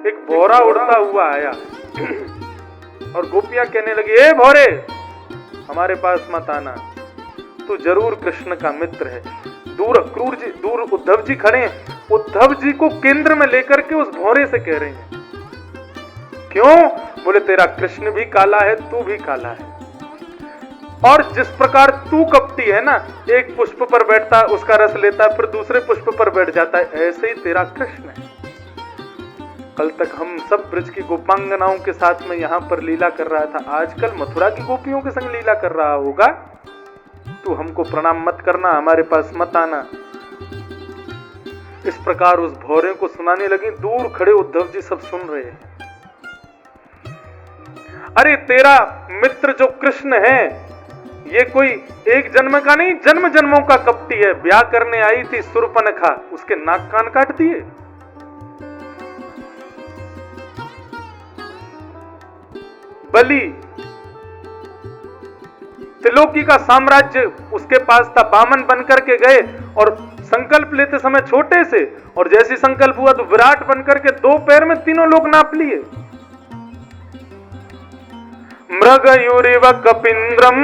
एक भौरा उड़ता हुआ आया और गोपियां कहने लगी, ए भौरे, हमारे पास मत आना, तू जरूर कृष्ण का मित्र है। दूर उद्धव जी खड़े हैं, उद्धव जी को केंद्र में लेकर के उस भौरे से कह रहे हैं, क्यों? बोले तेरा कृष्ण भी काला है, तू भी काला है, और जिस प्रकार तू कपटी है ना, एक पुष्प पर बैठता है, उसका रस लेता है, फिर दूसरे पुष्प पर बैठ जाता है, ऐसे ही तेरा कृष्ण है। कल तक हम सब ब्रज की गोपांगनाओं के साथ में यहाँ पर लीला कर रहा था, आजकल मथुरा की गोपियों के संग लीला कर रहा होगा। तू हमको प्रणाम मत करना, हमारे पास मत आना। इस प्रकार उस भौरे को सुनाने लगी। दूर खड़े उद्धव जी सब सुन रहे हैं। अरे तेरा मित्र जो कृष्ण है, ये कोई एक जन्म का नहीं, जन्म जन्मों का कपटी है। ब्याह करने आई थी सुरपनखा, उसके नाक कान काट दिए। बलि, त्रिलोकी का साम्राज्य उसके पास था, बामन बनकर के गए और संकल्प लेते समय छोटे से, और जैसी संकल्प हुआ तो विराट बनकर के 2 पैर में तीनों लोग नाप लिए। मृगयुरिव कपिंद्रम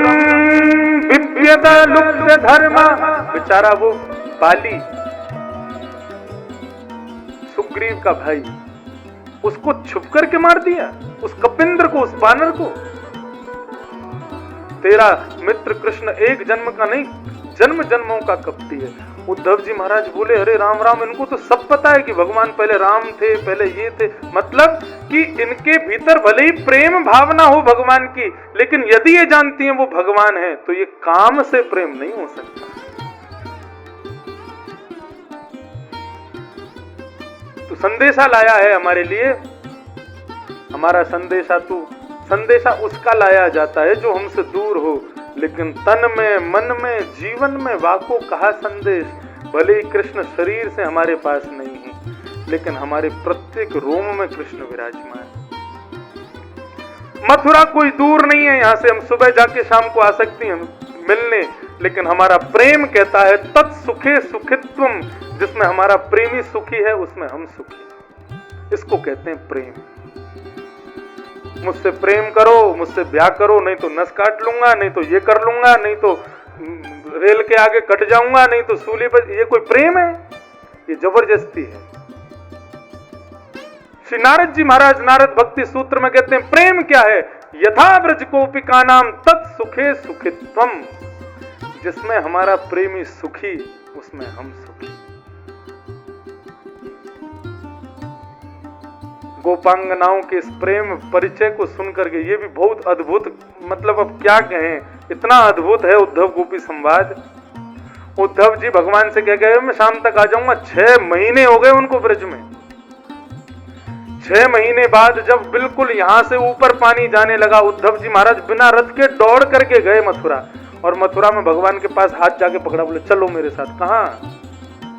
बिभ्यत लुप्त धर्मा, बेचारा वो बाली सुग्रीव का भाई, उसको छुप करके मार दिया, उस कपिंद्र को, उस बानर को। तेरा मित्र कृष्ण एक जन्म का नहीं, जन्म जन्मों का कपटी है। उद्धव जी महाराज बोले, अरे राम राम, इनको तो सब पता है कि भगवान पहले राम थे, पहले ये थे, मतलब कि इनके भीतर भले ही प्रेम भावना हो भगवान की, लेकिन यदि ये जानती हैं वो भगवान है, तो ये काम से प्रेम नहीं हो सकता। तो संदेशा लाया है हमारे लिए, हमारा संदेशा उसका लाया जाता है जो हमसे दूर हो, लेकिन तन में, मन में, जीवन में वाको कहा संदेश। भले ही कृष्ण शरीर से हमारे पास नहीं है, लेकिन हमारे प्रत्येक रोम में कृष्ण विराजमान है। मथुरा कोई दूर नहीं है, यहां से हम सुबह जाके शाम को आ सकती हैं मिलने, लेकिन हमारा प्रेम कहता है तत्सुखे सुखित्वम, जिसमें हमारा प्रेमी सुखी है उसमें हम सुखी। इसको कहते हैं प्रेम। मुझसे प्रेम करो, मुझसे ब्याह करो, नहीं तो नस काट लूंगा, नहीं तो ये कर लूंगा, नहीं तो रेल के आगे कट जाऊंगा, नहीं तो सूली पर। ये कोई प्रेम है? ये जबरदस्ती है। श्री नारद जी महाराज नारद भक्ति सूत्र में कहते हैं प्रेम क्या है? यथा ब्रज गोपिका नाम तत्सुखे सुखित्वम, जिसमें हमारा प्रेमी सुखी उसमें हम सुखी। गोपांगनाओं के इस प्रेम परिचय को सुनकर के ये भी बहुत अद्भुत, मतलब अब क्या कहें, इतना अद्भुत है उद्धव गोपी संवाद। उद्धव जी भगवान से कह गए मैं शाम तक आ जाऊंगा। 6 महीने हो गए उनको ब्रज में। 6 महीने बाद जब बिल्कुल यहां से ऊपर पानी जाने लगा, उद्धव जी महाराज बिना रथ के दौड़ करके गए मथुरा, और मथुरा में भगवान के पास हाथ जाके पकड़ा, बोले चलो मेरे साथ। कहां?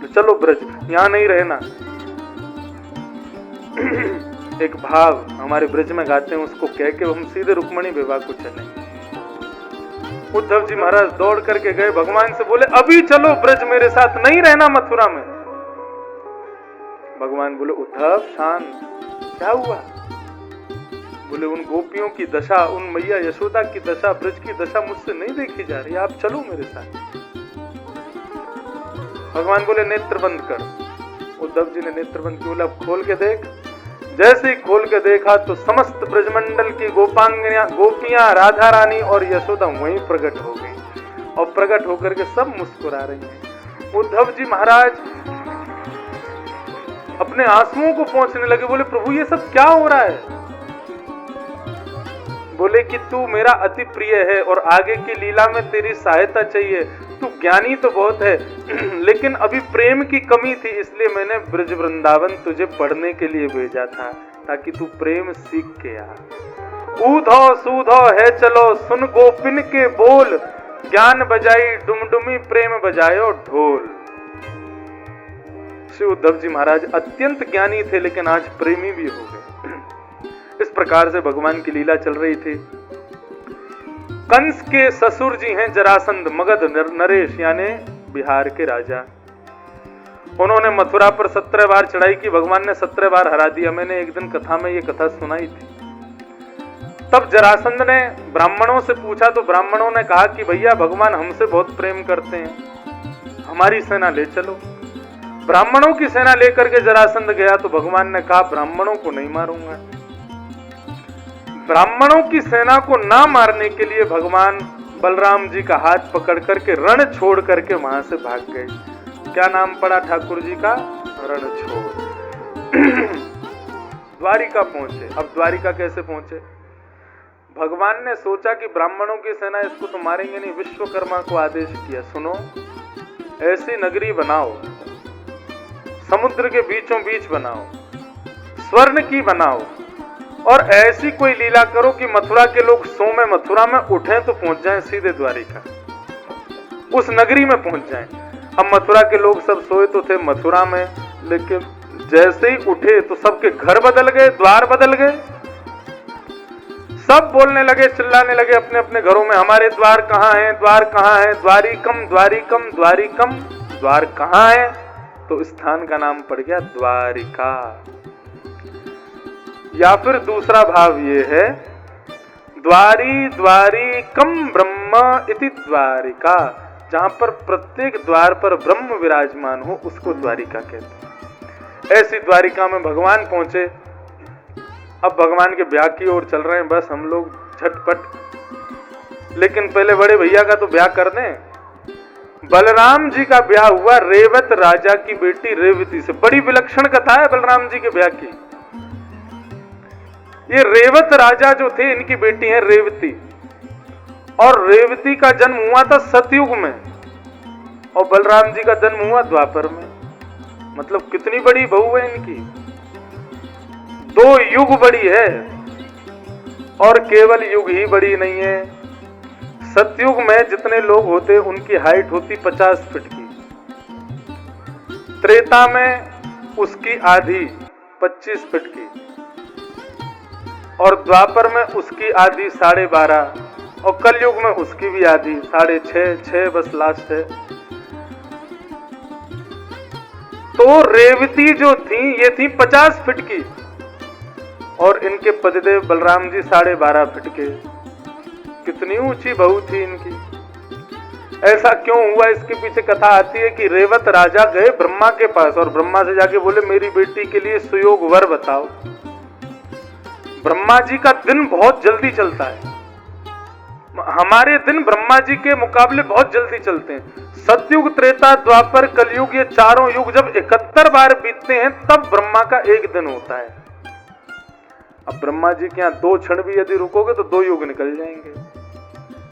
चलो ब्रज, यहां नहीं रहना। एक भाव हमारे ब्रज में गाते हैं, उसको कह के हम सीधे रुक्मणी विवाह को चले। उद्धव जी महाराज दौड़ करके गए, भगवान से बोले अभी चलो ब्रज मेरे साथ, नहीं रहना मथुरा में। भगवान बोले उद्धव शांत, क्या हुआ? बोले उन गोपियों की दशा, उन मैया यशोदा की दशा, ब्रज की दशा मुझसे नहीं देखी जा रही, आप चलो मेरे साथ। भगवान बोले नेत्र बंद कर। उद्धव जी ने नेत्र बंद किया, बोला खोल के देख। जैसे ही खोल के देखा तो समस्त ब्रजमंडल की गोपियां, राधा रानी और यशोदा वहीं प्रकट हो गई, और प्रकट होकर के सब मुस्कुरा रही हैं। उद्धव जी महाराज अपने आंसुओं को पहुंचने लगे, बोले प्रभु ये सब क्या हो रहा है? बोले कि तू मेरा अति प्रिय है और आगे की लीला में तेरी सहायता चाहिए। तू ज्ञानी तो बहुत है, लेकिन अभी प्रेम की कमी थी, इसलिए मैंने ब्रज वृंदावन तुझे पढ़ने के लिए भेजा था, ताकि तू प्रेम सीख के आ। ऊधो सूधो है चलो सुन गोपिन के बोल, ज्ञान बजाई डुमडुमी प्रेम बजायो ढोल। श्री उद्धव जी महाराज अत्यंत ज्ञानी थे, लेकिन आज प्रेमी भी हो गए। इस प्रकार से भगवान की लीला चल रही थी। कंस के ससुर जी हैं जरासंध, मगध नरेश यानी बिहार के राजा। उन्होंने मथुरा पर 17 बार चढ़ाई की, भगवान ने 17 बार हरा दिया। मैंने एक दिन कथा में ये कथा सुनाई थी। तब जरासंध ने ब्राह्मणों से पूछा तो ब्राह्मणों ने कहा कि भैया भगवान हमसे बहुत प्रेम करते हैं, हमारी सेना ले चलो। ब्राह्मणों की सेना लेकर के जरासंध गया तो भगवान ने कहा ब्राह्मणों को नहीं मारूंगा। ब्राह्मणों की सेना को ना मारने के लिए भगवान बलराम जी का हाथ पकड़ करके रण छोड़ करके वहां से भाग गए। क्या नाम पड़ा ठाकुर जी का? रणछोड़। द्वारिका पहुंचे। अब द्वारिका कैसे पहुंचे? भगवान ने सोचा कि ब्राह्मणों की सेना इसको तो मारेंगे नहीं, विश्वकर्मा को आदेश किया, सुनो ऐसी नगरी बनाओ, समुद्र के बीचों बीच बनाओ, स्वर्ण की बनाओ, और ऐसी कोई लीला करो कि मथुरा के लोग सो में मथुरा में उठे तो पहुंच जाएं सीधे द्वारिका, उस नगरी में पहुंच जाएं। अब मथुरा के लोग सब सोए तो थे मथुरा में, लेकिन जैसे ही उठे तो सबके घर बदल गए, द्वार बदल गए। सब बोलने लगे, चिल्लाने लगे अपने अपने घरों में, हमारे द्वार कहाँ हैं, द्वार कहाँ हैं, द्वारिकम द्वारिकम द्वारिकम, द्वार कहाँ है? तो स्थान का नाम पड़ गया द्वारिका। या फिर दूसरा भाव ये है, द्वारी द्वारिकम ब्रह्म इति द्वारिका, जहां पर प्रत्येक द्वार पर ब्रह्म विराजमान हो उसको द्वारिका कहते हैं। ऐसी द्वारिका में भगवान पहुंचे। अब भगवान के ब्याह की ओर चल रहे हैं बस हम लोग झटपट, लेकिन पहले बड़े भैया का तो ब्याह कर दें। बलराम जी का ब्याह हुआ रेवत राजा की बेटी रेवती से। बड़ी विलक्षण कथा है बलराम जी के ब्याह की। ये रेवत राजा जो थे इनकी बेटी है रेवती, और रेवती का जन्म हुआ था सतयुग में और बलराम जी का जन्म हुआ द्वापर में। मतलब कितनी बड़ी बहू है इनकी, 2 युग बड़ी है। और केवल युग ही बड़ी नहीं है, सतयुग में जितने लोग होते उनकी हाइट होती 50 फीट की, त्रेता में उसकी आधी 25 फीट की, और द्वापर में उसकी आधी 12.5, और कलयुग में उसकी भी आधी 6.5 बस लास्ट है। तो रेवती जो थी ये थी 50 फीट की, और इनके पतिदेव बलराम जी 12.5 फीट के। कितनी ऊंची बहू थी इनकी। ऐसा क्यों हुआ इसके पीछे कथा आती है कि रेवत राजा गए ब्रह्मा के पास और ब्रह्मा से जाके बोले मेरी बेटी के लिए सुयोग वर बताओ। ब्रह्मा जी का दिन बहुत जल्दी चलता है, हमारे दिन ब्रह्मा जी के मुकाबले बहुत जल्दी चलते हैं। सतयुग त्रेता द्वापर कलयुग ये चारों युग जब 71 बार बीतते हैं तब ब्रह्मा का एक दिन होता है। अब ब्रह्मा जी के यहाँ 2 क्षण भी यदि रुकोगे तो 2 युग निकल जाएंगे।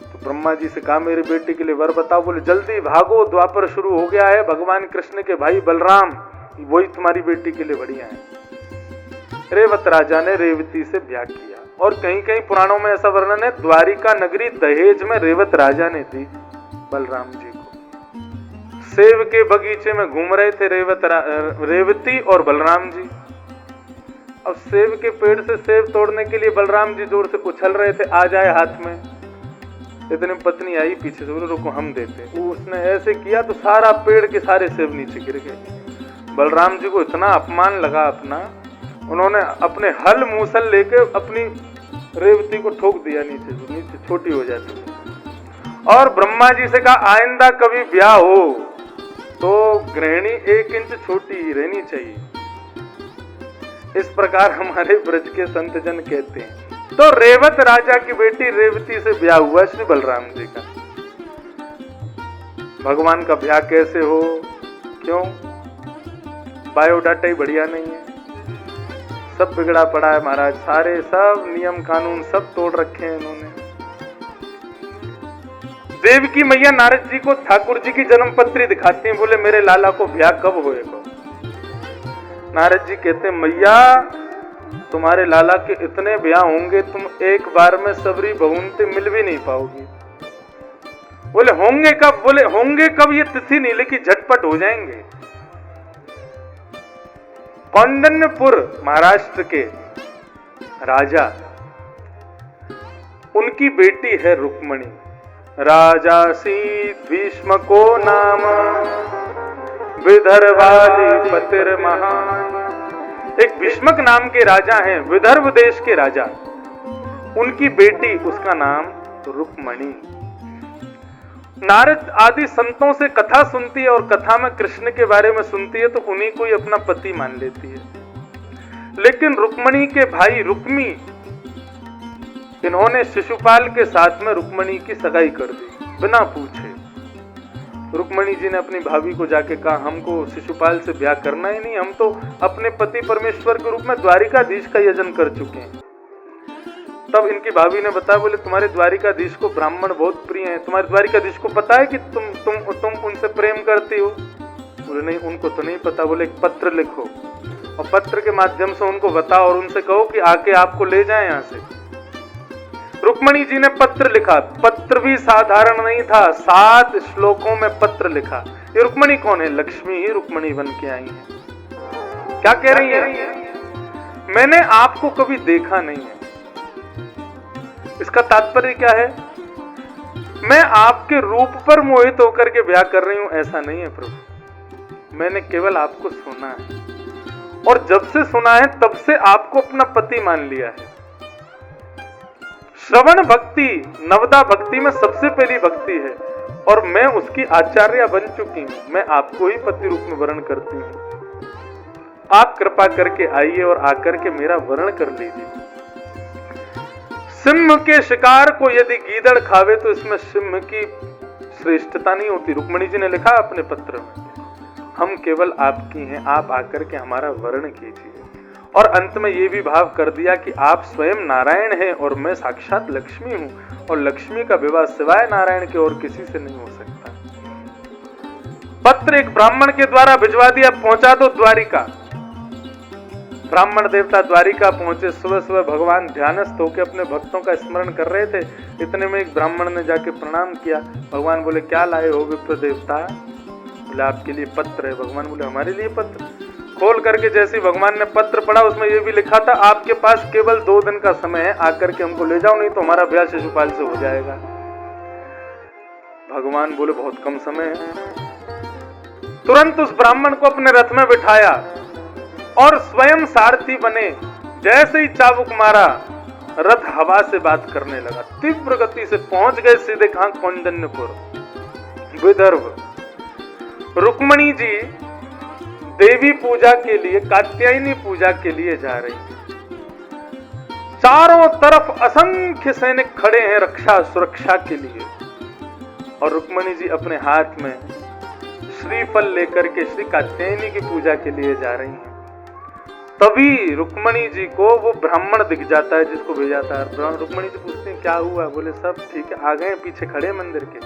तो ब्रह्मा जी से कहा मेरी बेटी के लिए वर बताओ। बोले जल्दी भागो, द्वापर शुरू हो गया है, भगवान कृष्ण के भाई बलराम वही तुम्हारी बेटी के लिए बढ़िया है। रेवत राजा ने रेवती से ब्याह किया, और कहीं कहीं पुराणों में ऐसा वर्णन है द्वारिका नगरी दहेज में रेवत राजा ने दी बलराम जी को। सेब के बगीचे में घूम रहे थे रेवती और बलराम जी। अब सेब के पेड़ से सेब तोड़ने के लिए बलराम जी जोर से उछल रहे थे, आ जाए हाथ में। इतने पत्नी आई पीछे से, बोले रुको हम देते। उसने ऐसे किया तो सारा पेड़ के सारे सेब नीचे गिर गए। बलराम जी को इतना अपमान लगा अपना, उन्होंने अपने हल मूसल लेके अपनी रेवती को ठोक दिया नीचे छोटी हो जाती। और ब्रह्मा जी से कहा आइंदा कभी ब्याह हो तो गृहिणी 1 इंच छोटी ही रहनी चाहिए। इस प्रकार हमारे ब्रज के संत जन कहते हैं। तो रेवत राजा की बेटी रेवती से ब्याह हुआ श्री बलराम जी का। भगवान का ब्याह कैसे हो, क्यों? बायोडाटा ही बढ़िया नहीं है, सब बिगड़ा पड़ा है महाराज। सारे सब नियम कानून सब तोड़ रखे हैं इन्होंने। देवकी मैया नारद जी को ठाकुर जी की जन्म पत्री दिखाती हैं, बोले मेरे लाला को ब्याह कब होएगा? नारद जी कहते हैं मैया तुम्हारे लाला के इतने ब्याह होंगे तुम एक बार में सबरी बहुनते मिल भी नहीं पाओगी। बोले होंगे कब? बोले होंगे कब ये तिथि नहीं, लेकिन झटपट हो जाएंगे। कौंडन्यपुर महाराष्ट्र के राजा, उनकी बेटी है रुक्मणी। राजा सी भीष्म को नाम विदर्भाधिपतिर महान। एक भीष्मक नाम के राजा हैं, विदर्भ देश के राजा। उनकी बेटी, उसका नाम रुक्मणी। नारद आदि संतों से कथा सुनती है और कथा में कृष्ण के बारे में सुनती है तो उन्हीं को ही अपना पति मान लेती है। लेकिन रुक्मणी के भाई रुक्मी, इन्होंने शिशुपाल के साथ में रुक्मणी की सगाई कर दी बिना पूछे। रुक्मणी जी ने अपनी भाभी को जाके कहा, हमको शिशुपाल से ब्याह करना ही नहीं, हम तो अपने पति परमेश्वर के रूप में द्वारिकाधीश का यजन कर चुके हैं। तब इनकी भाभी ने बताया, बोले तुम्हारे द्वारिकाधीश को ब्राह्मण बहुत प्रिय हैं, तुम्हारे द्वारिकाधीश को पता है कि तुम उनसे प्रेम करती हो? बोले नहीं, उनको तो नहीं पता। बोले एक पत्र लिखो और पत्र के माध्यम से उनको बताओ और उनसे कहो कि आके आपको ले जाए यहाँ से। रुक्मणी जी ने पत्र लिखा। पत्र भी साधारण नहीं था, 7 श्लोकों में पत्र लिखा। ये रुक्मणी कौन है? लक्ष्मी ही रुक्मणी बन के आई है। क्या कह रही है? मैंने आपको कभी देखा नहीं है। इसका तात्पर्य क्या है? मैं आपके रूप पर मोहित होकर के ब्याह कर रही हूं, ऐसा नहीं है प्रभु। मैंने केवल आपको सुना है और जब से सुना है तब से आपको अपना पति मान लिया है। श्रवण भक्ति नवदा भक्ति में सबसे पहली भक्ति है और मैं उसकी आचार्य बन चुकी हूं। मैं आपको ही पति रूप में वर्ण करती हूं। आप कृपा करके आइए और आकर के मेरा वर्ण कर लीजिए। सिंह के शिकार को यदि गीदड़ खावे तो इसमें सिंह की श्रेष्ठता नहीं होती। रुक्मणी जी ने लिखा अपने पत्र में, हम केवल आपकी हैं, आप आकर के हमारा वर्ण कीजिए। और अंत में ये भी भाव कर दिया कि आप स्वयं नारायण हैं और मैं साक्षात लक्ष्मी हूं और लक्ष्मी का विवाह सिवाय नारायण के और किसी से नहीं हो सकता। पत्र एक ब्राह्मण के द्वारा भिजवा दिया, पहुंचा दो द्वारिका। ब्राह्मण देवता द्वारिका पहुंचे। सुबह सुबह भगवान ध्यानस्थ होकर अपने भक्तों का स्मरण कर रहे थे। इतने में एक ब्राह्मण ने जाके प्रणाम किया। भगवान बोले, क्या लाए हो विप्र देवता? बोले, आपके लिए पत्र है। भगवान बोले, हमारे लिए पत्र? खोल करके जैसे भगवान ने पत्र पढ़ा, उसमें यह भी लिखा था, आपके पास केवल 2 दिन का समय है, आकर के हमको ले जाओ, नहीं तो हमारा ब्याह शिशुपाल से हो जाएगा। भगवान बोले, बहुत कम समय है। तुरंत उस ब्राह्मण को अपने रथ में बिठाया और स्वयं सारथी बने। जैसे ही चाबुक मारा, रथ हवा से बात करने लगा। तीव्र गति से पहुंच गए सीधे कहां? कौंडिन्यपुर, विदर्भ। रुक्मणी जी देवी पूजा के लिए, कात्यायनी पूजा के लिए जा रही है। चारों तरफ असंख्य सैनिक खड़े हैं रक्षा सुरक्षा के लिए और रुक्मणी जी अपने हाथ में श्रीफल लेकर के श्री कात्यायनी की पूजा के लिए जा रही हैं। तभी रुक्मणी जी को वो ब्राह्मण दिख जाता है जिसको भेजा था। रुक्मणी जी पूछते हैं, क्या हुआ? बोले, सब ठीक है, आ गए, पीछे खड़े मंदिर के।